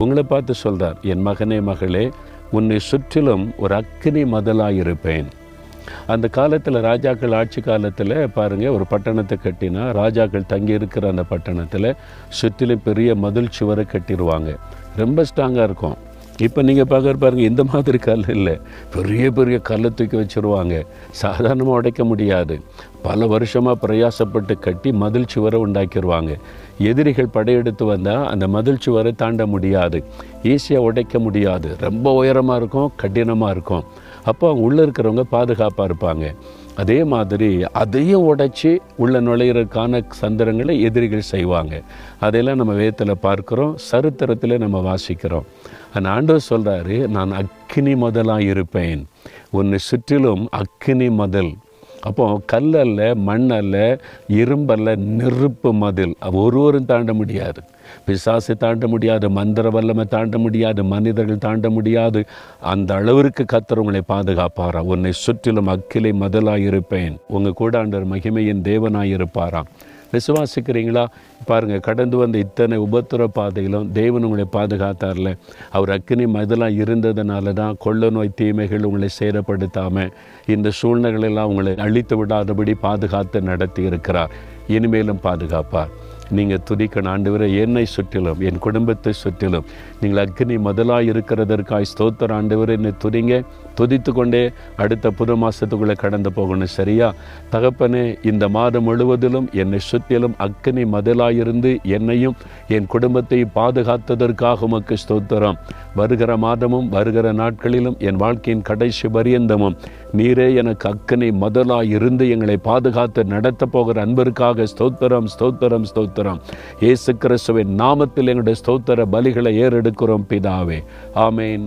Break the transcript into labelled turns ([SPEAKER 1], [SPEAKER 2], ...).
[SPEAKER 1] உங்களை பார்த்து சொல்கிறார், என் மகனே மகளே, உன்னை சுற்றிலும் ஒரு அக்கினி மதலாயிருப்பேன். அந்த காலத்தில் ராஜாக்கள் ஆட்சி காலத்தில் பாருங்கள், ஒரு பட்டணத்தை கட்டினா ராஜாக்கள் தங்கி இருக்கிற அந்த பட்டணத்தில் சுற்றிலும் பெரிய மதில் சுவரை கட்டிடுவாங்க. ரொம்ப ஸ்ட்ராங்காக இருக்கும். இப்போ நீங்கள் பாருங்கள், இந்த மாதிரி கல் இல்லை, பெரிய பெரிய கல்லை தூக்கி வச்சுருவாங்க. சாதாரணமாக உடைக்க முடியாது. பல வருஷமாக பிரயாசப்பட்டு கட்டி மதில் சுவரை உண்டாக்கிடுவாங்க. எதிரிகள் படையெடுத்து வந்தால் அந்த மதில் சுவரை தாண்ட முடியாது, ஈஸியாக உடைக்க முடியாது. ரொம்ப உயரமாக இருக்கும், கடினமாக இருக்கும். அப்போ அவங்க உள்ளே இருக்கிறவங்க பாதுகாப்பாக இருப்பாங்க. அதே மாதிரி அதையும் உடைச்சி உள்ள நுழையிறதுக்கான சந்திரங்களை எதிரிகள் செய்வாங்க. அதையெல்லாம் நம்ம வேதத்தில் பார்க்குறோம், சரித்திரத்தில் நம்ம வாசிக்கிறோம். அந்த ஆண்டவர் சொல்கிறாரு, நான் அக்கினி மதலாக இருப்பேன், உன்னை சுற்றிலும் அக்கினி மதில். அப்போ கல்லல்ல, மண்ணல்ல, இரும்பல்ல, நெருப்பு மதில். ஒருவரும் தாண்ட முடியாது. பிசாசை தாண்ட முடியாது, மந்திர வல்லமை தாண்ட முடியாது, மனிதர்கள் தாண்ட முடியாது. அந்த அளவிற்கு கர்த்தர் உங்களை பாதுகாப்பாராம். உன்னை சுற்றிலும் அக்கிலை மதலாயிருப்பேன். உங்கள் கூட ஆண்டவர் மகிமையின் தேவனாயிருப்பாராம். விசுவாசிக்கிறீங்களா? பாருங்கள், கடந்து வந்த இத்தனை உபத்திர பாதையிலும் தேவன் உங்களை பாதுகாத்தார்ல. அவர் அக்கினி மதலாக இருந்ததுனால தான் கொள்ள நோய் தீமைகள் உங்களை சேதப்படுத்தாமல், இந்த சூழ்நிலைகளெல்லாம் உங்களை அழித்து விடாதபடி பாதுகாத்து நடத்தி இருக்கிறார். இனிமேலும் பாதுகாப்பார். நீங்கள் துதிக்கணும், ஆண்டவரே, என்னை சுற்றிலும் என் குடும்பத்தை சுற்றிலும் நீங்கள் அக்கினி முதலாக இருக்கிறதற்காய் ஸ்தோத்திரம் ஆண்டவரே. என்னை துதிங்க, துதித்து கொண்டே அடுத்த புது மாதத்துக்குள்ளே கடந்து போகணும். சரியா? தகப்பனே, இந்த மாதம் முழுவதிலும் என்னை சுற்றிலும் அக்கினி மதிலாயிருந்து என்னையும் என் குடும்பத்தையும் பாதுகாத்ததற்காக உமக்கு ஸ்தோத்திரம். வருகிற மாதமும் வருகிற நாட்களிலும் என் வாழ்க்கையின் கடைசி பரியந்தமும் நீரே எனக்கு அக்கினி மதிலாயிருந்து எங்களை பாதுகாத்து நடத்த போகிற அன்பிற்காக ஸ்தோத்திரம், ஸ்தோத்திரம், ஸ்தோத்திரம். இயேசு கிறிஸ்துவின் நாமத்தில் எங்களுடைய ஸ்தோத்திர பலிகளை ஏறெடுக்கிறோம் பிதாவே. ஆமேன்.